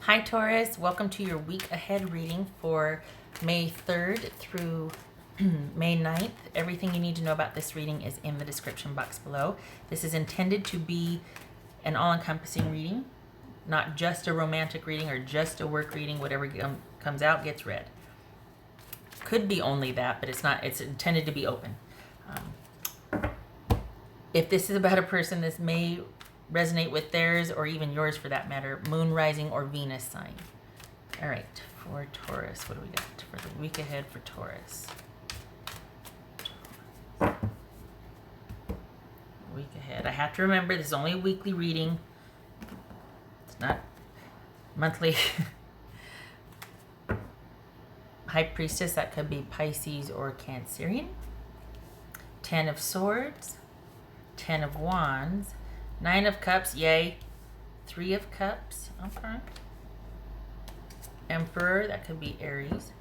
Hi Taurus, welcome to your week ahead reading for May 3rd through May 9th. Everything you need to know about this reading is in the description box below. This is intended to be an all-encompassing reading, not just a romantic reading or just a work reading. Whatever comes out gets read. Could be only that, but it's not. It's intended to be open. If this is about a person, this may resonate with theirs or even yours for that matter, moon, rising, or Venus sign. All right, for Taurus, what do we got for the week ahead for Taurus? Week ahead. I have to remember this is only a weekly reading. It's not monthly. High Priestess, that could be Pisces or Cancerian. 10 of Swords, 10 of Wands, 9 of Cups, yay. 3 of Cups, okay. Emperor, that could be Aries.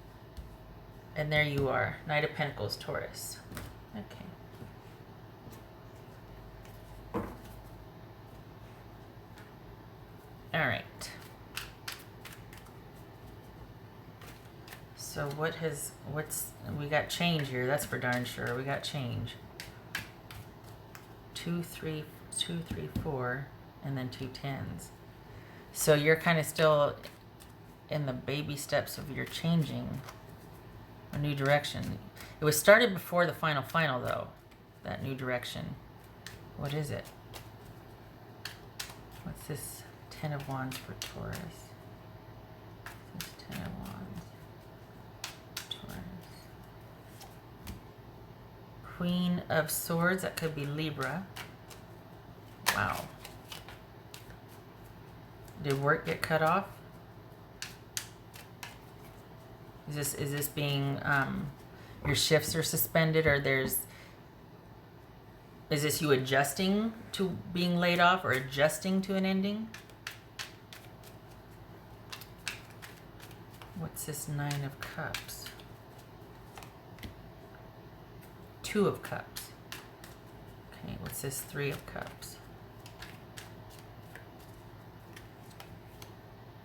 And there you are, Knight of Pentacles, Taurus. Okay. All right. So we got change here, that's for darn sure. We got change. 2, 3, 4, and then 2 tens. So you're kind of still in the baby steps of your changing a new direction. It was started before the final though, that new direction. What is it? What's this 10 of Wands for Taurus? This 10 of Wands, Taurus. Queen of Swords, that could be Libra. Wow. Did work get cut off? Is this being your shifts are suspended, or is this you adjusting to being laid off or adjusting to an ending? What's this 9 of Cups? 2 of Cups. Okay, what's this 3 of Cups?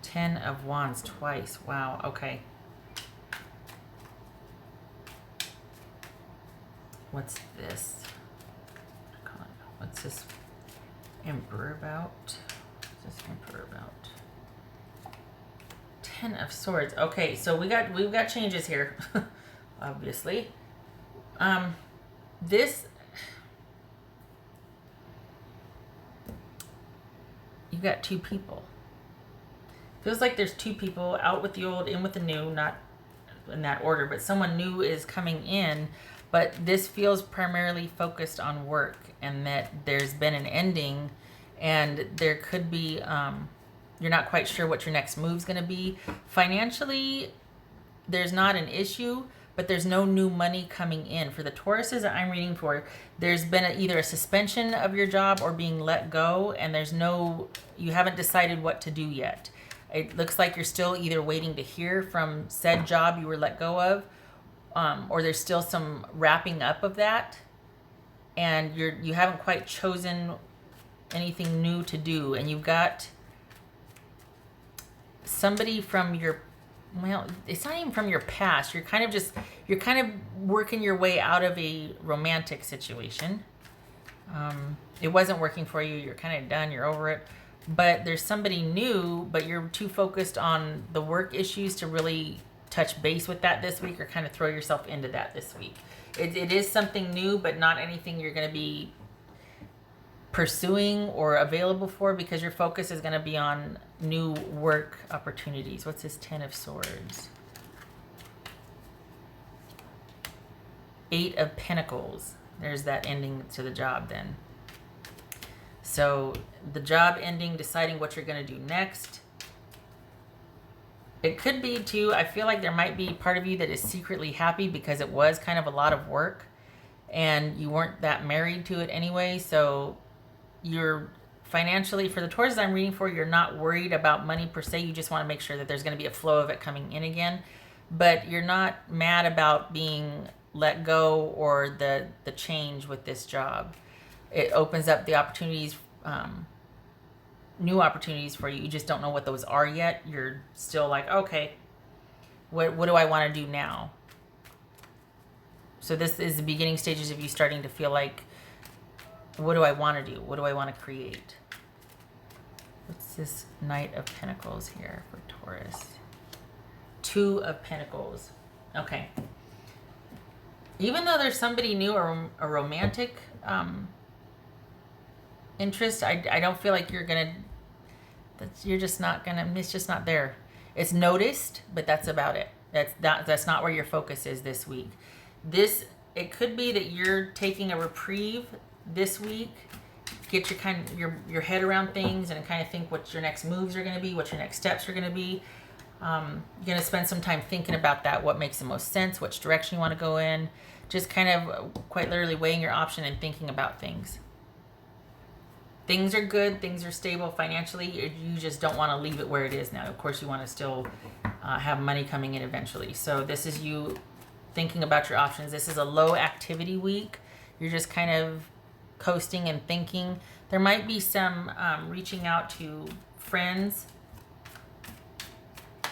10 of Wands twice. Wow, okay. What's this? What's this Emperor about? What's this Emperor about? 10 of Swords. Okay, so we've got changes here, obviously. This, you've got 2 people. Feels like there's 2 people, out with the old, in with the new, not in that order, but someone new is coming in, but this feels primarily focused on work, and that there's been an ending, and there could be, you're not quite sure what your next move's going to be. Financially, there's not an issue, but there's no new money coming in. For the Tauruses that I'm reading for, there's been either a suspension of your job or being let go, and you haven't decided what to do yet. It looks like you're still either waiting to hear from said job you were let go of, or there's still some wrapping up of that, and you haven't quite chosen anything new to do, and you've got somebody from your, well, it's not even from your past. You're kind of working your way out of a romantic situation. It wasn't working for you. You're kind of done. You're over it. But there's somebody new, but you're too focused on the work issues to really touch base with that this week, or kind of throw yourself into that this week. It is something new, but not anything you're going to be pursuing or available for, because your focus is going to be on new work opportunities. What's this 10 of Swords? 8 of Pentacles. There's that ending to the job then. So the job ending, deciding what you're going to do next. It could be too, I feel like there might be part of you that is secretly happy because it was kind of a lot of work and you weren't that married to it anyway. So you're financially, for the Taurus I'm reading for, you're not worried about money per se. You just want to make sure that there's going to be a flow of it coming in again. But you're not mad about being let go or the change with this job. It opens up the opportunities new opportunities for you. You just don't know what those are yet. You're still like, okay, what do I want to do now? So this is the beginning stages of you starting to feel like, what do I want to do? What do I want to create? What's this Knight of Pentacles here for Taurus? Two of Pentacles. Okay. Even though there's somebody new or a romantic interest, I don't feel like you're gonna, you're just not gonna, it's just not there. It's noticed, but that's about it. That's not where your focus is this week. It could be that you're taking a reprieve this week, get your head around things and kind of think what your next moves are going to be, what your next steps are going to be. You're going to spend some time thinking about that, what makes the most sense, which direction you want to go in, just kind of quite literally weighing your option and thinking about things. Things are good, things are stable financially, you just don't want to leave it where it is now. Of course, you want to still have money coming in eventually. So this is you thinking about your options. This is a low activity week. You're just kind of coasting and thinking. There might be some reaching out to friends,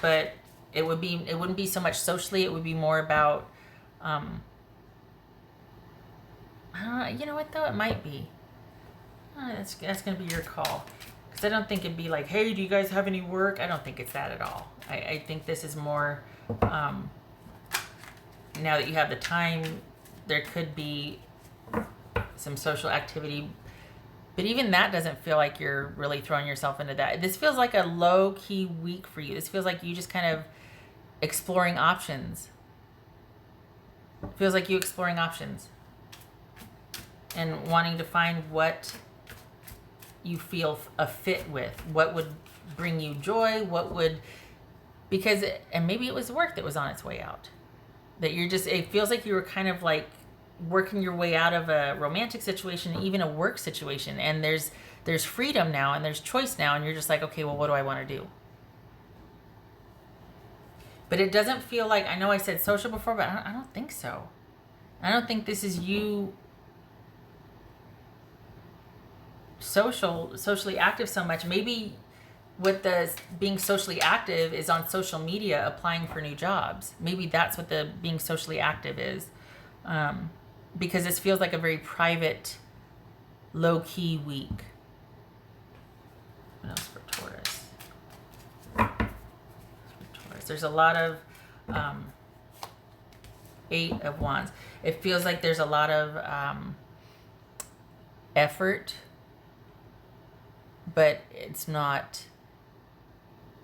but it wouldn't be so much socially. It would be more about you know what though, it might be that's gonna be your call, because I don't think it'd be like, hey, do you guys have any work? I don't think it's that at all. I think this is more now that you have the time, there could be some social activity, but even that doesn't feel like you're really throwing yourself into that. This feels like a low-key week for you. This feels like you just kind of exploring options. It feels like you exploring options and wanting to find what you feel a fit with, what would bring you joy, and maybe it was work that was on its way out. That it feels like you were kind of like working your way out of a romantic situation, even a work situation, and there's freedom now and there's choice now, and you're just like, okay, well, what do I want to do? But it doesn't feel like, I know I said social before, but I don't think so. I don't think this is you socially active so much. Maybe what the being socially active is on social media, applying for new jobs. Maybe that's what the being socially active is. Because this feels like a very private, low-key week. What else for Taurus? There's a lot of 8 of Wands. It feels like there's a lot of effort, but it's not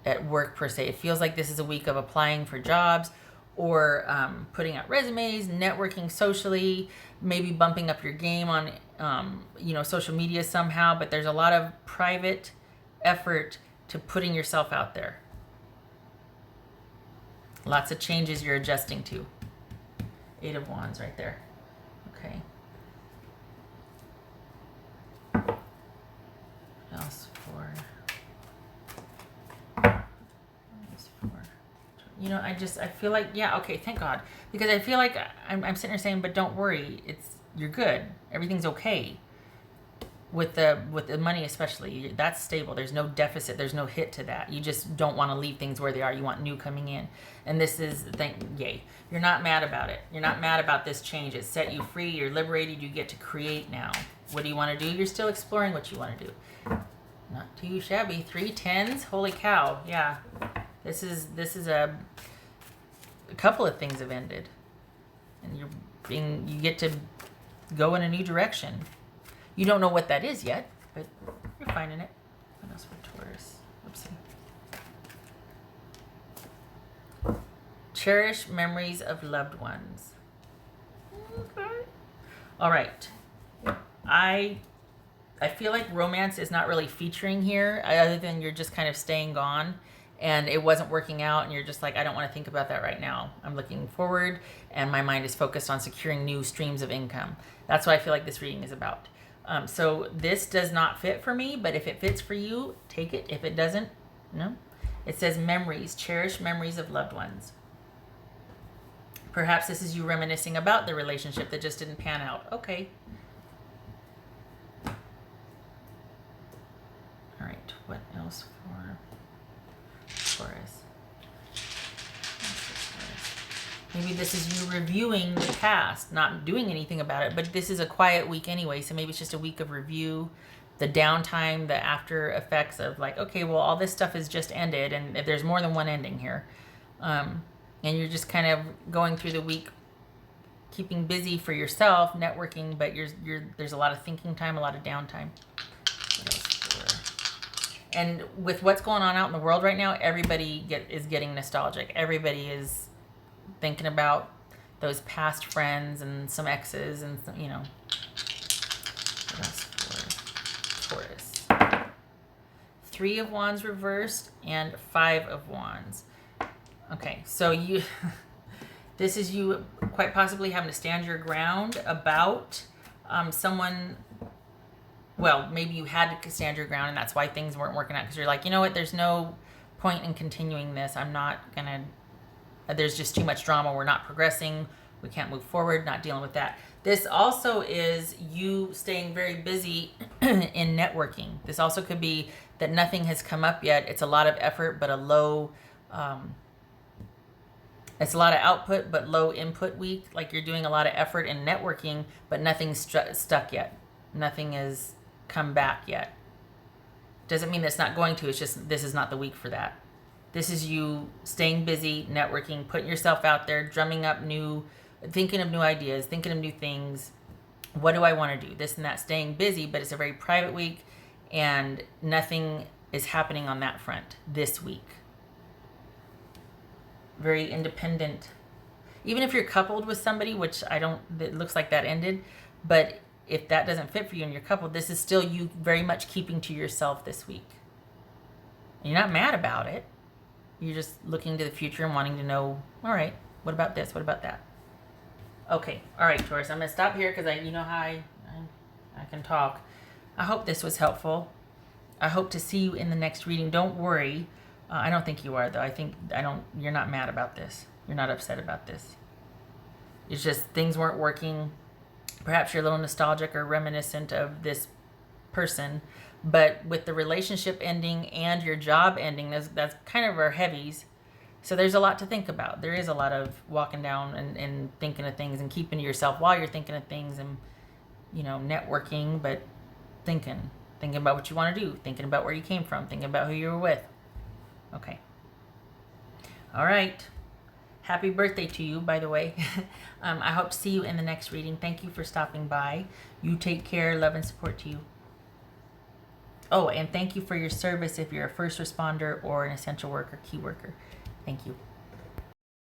at work per se. It feels like this is a week of applying for jobs, or putting out resumes, networking socially, maybe bumping up your game on social media somehow. But there's a lot of private effort to putting yourself out there. Lots of changes you're adjusting to. 8 of Wands right there. Okay. What else for? I feel like, yeah, okay, thank God. Because I feel like I'm sitting here saying, but don't worry, you're good. Everything's okay. With the money especially, that's stable. There's no deficit. There's no hit to that. You just don't want to leave things where they are. You want new coming in. And this is, yay. You're not mad about it. You're not mad about this change. It set you free. You're liberated. You get to create now. What do you want to do? You're still exploring what you want to do. Not too shabby. 3 10s. Holy cow. Yeah. This is a couple of things have ended, and you get to go in a new direction. You don't know what that is yet, but you're finding it. What else for Taurus? Oopsie. Cherish memories of loved ones. Okay. All right. I feel like romance is not really featuring here, other than you're just kind of staying gone. And it wasn't working out, and you're just like, I don't want to think about that right now. I'm looking forward, and my mind is focused on securing new streams of income. That's what I feel like this reading is about. So this does not fit for me, but if it fits for you, take it. If it doesn't, no. It says memories, cherish memories of loved ones. Perhaps this is you reminiscing about the relationship that just didn't pan out. Okay. All right, what else for Taurus? Maybe this is you reviewing the past, not doing anything about it, but this is a quiet week anyway, so maybe it's just a week of review, the downtime, the after effects of like, okay, well, all this stuff has just ended, and if there's more than one ending here, and you're just kind of going through the week, keeping busy for yourself, networking, but there's a lot of thinking time, a lot of downtime. What else for? And with what's going on out in the world right now, everybody is getting nostalgic. Everybody is thinking about those past friends and some exes and some, you know. What else for Taurus? 3 of Wands reversed and 5 of Wands. Okay, so you this is you quite possibly having to stand your ground about someone. Well, maybe you had to stand your ground and that's why things weren't working out, because you're like, you know what, there's no point in continuing this. I'm not gonna, there's just too much drama. We're not progressing. We can't move forward, not dealing with that. This also is you staying very busy in networking. This also could be that nothing has come up yet. It's a lot of effort, but a low, it's a lot of output, but low input week. Like you're doing a lot of effort in networking, but nothing's stuck yet. Nothing has come back yet. Doesn't mean it's not going to. It's just this is not the week for that. This is you staying busy, networking, putting yourself out there, drumming up thinking of new ideas, thinking of new things. What do I want to do? This and that, staying busy, but it's a very private week and nothing is happening on that front this week. Very independent. Even if you're coupled with somebody, which it looks like that ended, but if that doesn't fit for you and you're coupled, this is still you very much keeping to yourself this week. And you're not mad about it. You're just looking to the future and wanting to know, all right, what about this? What about that? Okay. All right, Taurus, I'm going to stop here because you know how I can talk. I hope this was helpful. I hope to see you in the next reading. Don't worry. I don't think you are, though. You're not mad about this. You're not upset about this. It's just things weren't working. Perhaps you're a little nostalgic or reminiscent of this person. But with the relationship ending and your job ending, that's kind of our heavies. So there's a lot to think about. There is a lot of walking down and thinking of things and keeping to yourself while you're thinking of things and, networking, but thinking about what you want to do, thinking about where you came from, thinking about who you were with. Okay. All right. Happy birthday to you, by the way. I hope to see you in the next reading. Thank you for stopping by. You take care. Love and support to you. Oh, and thank you for your service if you're a first responder or an essential worker, key worker. Thank you.